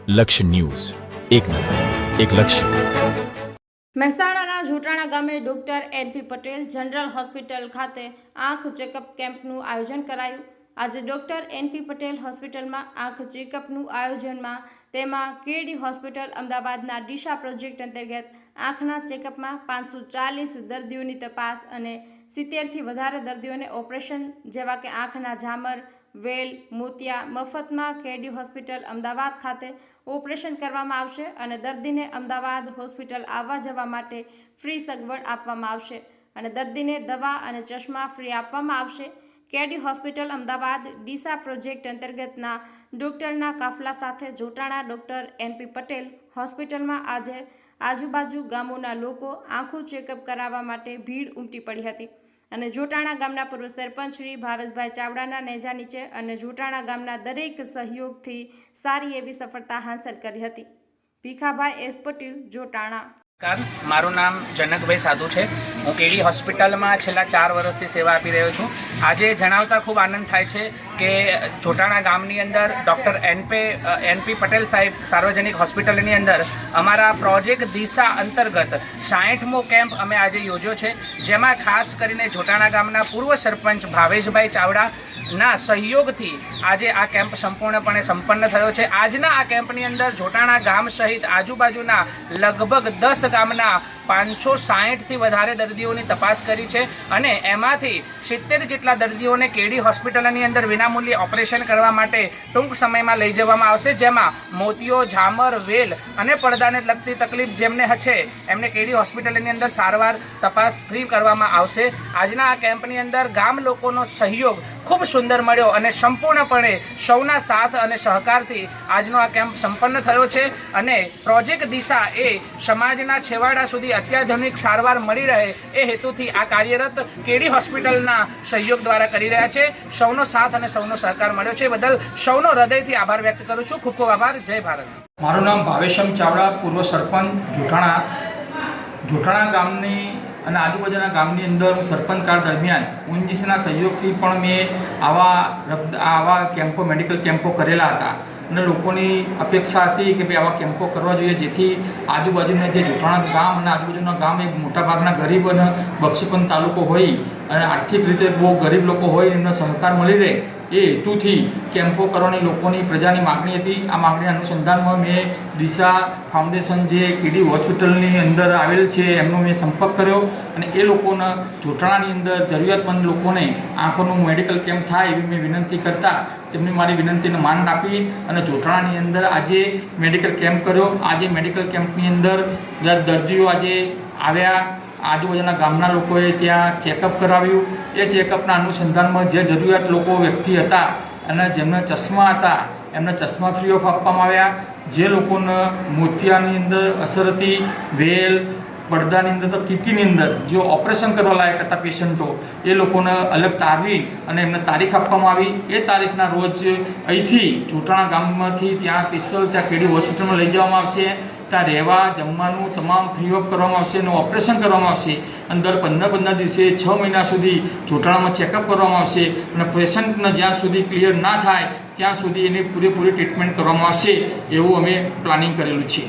લક્ષ્ય ન્યૂઝ, એક નજર, એક લક્ષ્ય. મહેસાણાના જોટાણા ગામે doctor NP Patel general hospital ખાતે આંખ ચેકઅપ કેમ્પનું આયોજન કરાયું. આજે ડોક્ટર એનપી પટેલ હોસ્પિટલમાં આંખ ચેકઅપનું આયોજનમાં તેમાં કેડી હોસ્પિટલ અમદાવાદના દિશા પ્રોજેક્ટ અંતર્ગત આંખના ચેકઅપમાં 540 દર્દીઓની તપાસ અને 70થી વધારે દર્દીઓને ઓપરેશન જેવા કે આંખના ઝામર, વેલ, મોતિયા મફતમાં કેડી હોસ્પિટલ અમદાવાદ ખાતે ઓપરેશન કરવામાં આવશે અને દર્દીને અમદાવાદ હોસ્પિટલ આવવા જવા માટે ફ્રી સગવડ આપવામાં આવશે અને દર્દીને દવા અને ચશ્મા ફ્રી આપવામાં આવશે. કેડી હોસ્પિટલ અમદાવાદ ડીસા પ્રોજેક્ટ અંતર્ગતના ડોક્ટરના કાફલા સાથે જોટાણા ડોક્ટર એનપી પટેલ હોસ્પિટલમાં આજે આજુબાજુ ગામોના લોકો આંખો ચેકઅપ કરાવવા માટે ભીડ ઉમટી પડી હતી અને જોટાણા ગામના પૂર્વ સરપંચ શ્રી ભાવેશભાઈ ચાવડાના નેજા નીચે અને જોટાણા ગામના દરેક સહયોગથી સારી એવી સફળતા હાંસલ કરી હતી. ભીખાભાઈ એસ પટેલ, જોટાણા. મારું નામ જનકભાઈ સાધુ છે. હું કેડી હોસ્પિટલમાં છેલ્લા 4 વર્ષથી સેવા આપી રહ્યો છું. આજે જણાવતા ખૂબ આનંદ થાય છે કે જોટાણા ગામની અંદર ડૉક્ટર એનપી પટેલ સાહેબ સાર્વજનિક હોસ્પિટલની અંદર અમારા પ્રોજેક્ટ દિશા અંતર્ગત 60મો કેમ્પ અમે આજે યોજ્યો છે, જેમાં ખાસ કરીને જોટાણા ગામના પૂર્વ સરપંચ ભાવેશભાઈ ચાવડાના સહયોગથી આજે આ કેમ્પ સંપૂર્ણપણે સંપન્ન થયો છે. આજના આ કેમ્પની અંદર જોટાણા ગામ સહિત આજુબાજુના લગભગ 10 ગામના 560થી વધારે દર્દીઓની તપાસ કરી છે અને એમાંથી 70 જેટલા દર્દીઓને કેડી હોસ્પિટલની અંદર વિનામૂલ્યે ઓપરેશન કરવા માટે ટૂંક સમયમાં લઈ જવામાં આવશે, જેમાં મોતિયો, ઝામર, વેલ અને પડદાને લગતી તકલીફ જેમને છે એમને કેડી હોસ્પિટલની અંદર સારવાર તપાસ ફ્રી કરવામાં આવશે. આજના આ કેમ્પની અંદર ગામ લોકોનો સહયોગ ખૂબ સુંદર મળ્યો અને સંપૂર્ણપણે સૌના સાથ અને સહકારથી આજનો આ કેમ્પ સંપન્ન થયો છે અને પ્રોજેક્ટ દિશા એ સમાજના છેવાડા સુધી અત્યાધુનિક સારવાર મળી રહે એ હેતુથી આ કાર્યરત કેડી હોસ્પિટલના સહયોગ દ્વારા કરી રહ્યા છે. સૌનો સાથ અને સૌનો સહકાર મળ્યો છે, બદલ સૌનો હૃદયથી આભાર વ્યક્ત કરું છું. ખૂબ ખૂબ આભાર. જય ભારત. મારું નામ ભાવેશમ ચાવડા, પૂર્વ સરપંચ જોટાણા ગામની અને આજુબાજુના ગામની અંદર હું સરપંચ કાળ દરમિયાન ઓએનજીસીના સહયોગથી પણ મેં આવા કેમ્પો, મેડિકલ કેમ્પો કરેલા હતા અને લોકોની અપેક્ષા હતી કે ભાઈ આવા કેમ્પો કરવા જોઈએ, જેથી આજુબાજુના જે જોટાણા ગામ અને આજુબાજુના ગામ એ મોટાભાગના ગરીબ અને બક્ષીપંથ તાલુકો હોય અને આર્થિક રીતે બહુ ગરીબ લોકો હોય એમને સહકાર મળી રહે એ હેતુથી કેમ્પો કરવાની લોકોની પ્રજાની માગણી હતી. આ માગણી અનુસંધાનમાં મેં દિશા ફાઉન્ડેશન જે કેડી હોસ્પિટલની અંદર આવેલ છે એમનો મેં સંપર્ક કર્યો અને એ લોકોને જોટાણાની અંદર જરૂરિયાતમંદ લોકોને આંખોનું મેડિકલ કેમ્પ થાય એવી મેં વિનંતી કરતા તેમની મારી વિનંતીને માન આપી અને જોટાણાની અંદર આજે મેડિકલ કેમ્પ કર્યો. આજે મેડિકલ કેમ્પની અંદર દર્દીઓ આજે આવ્યા, આજુબાજુના ગામના લોકોએ ત્યાં ચેકઅપ કરાવ્યું. એ ચેકઅપના અનુસંધાનમાં જે જરૂરિયાત લોકો વ્યક્તિ હતા અને જેમને ચશ્મા હતા એમને ચશ્મા ફ્રી ઓફ આપવામાં આવ્યા. જે લોકોને મોતિયાની અંદર અસર હતી, વેલ, પડદાની અંદર તો કીકીની અંદર જે ઓપરેશન કરવા લાયક હતા પેશન્ટો એ લોકોને અલગ તારવી અને એમને તારીખ આપવામાં આવી. એ તારીખના રોજ અહીંથી જોટાણા ગામમાંથી ત્યાં સ્પેશિયલ ત્યાં કેડી હોસ્પિટલમાં લઈ જવામાં આવશે. ત્યાં રહેવા, જમવાનું તમામ ફ્રી ઓફ કરવામાં આવશે અને ઓપરેશન કરવામાં આવશે અને દર 15 દિવસે 6 મહિના સુધી જોટાણામાં ચેકઅપ કરવામાં આવશે અને પેશન્ટને જ્યાં સુધી ક્લિયર ના થાય ત્યાં સુધી એની પૂરેપૂરી ટ્રીટમેન્ટ કરવામાં આવશે એવું અમે પ્લાનિંગ કરેલું છે.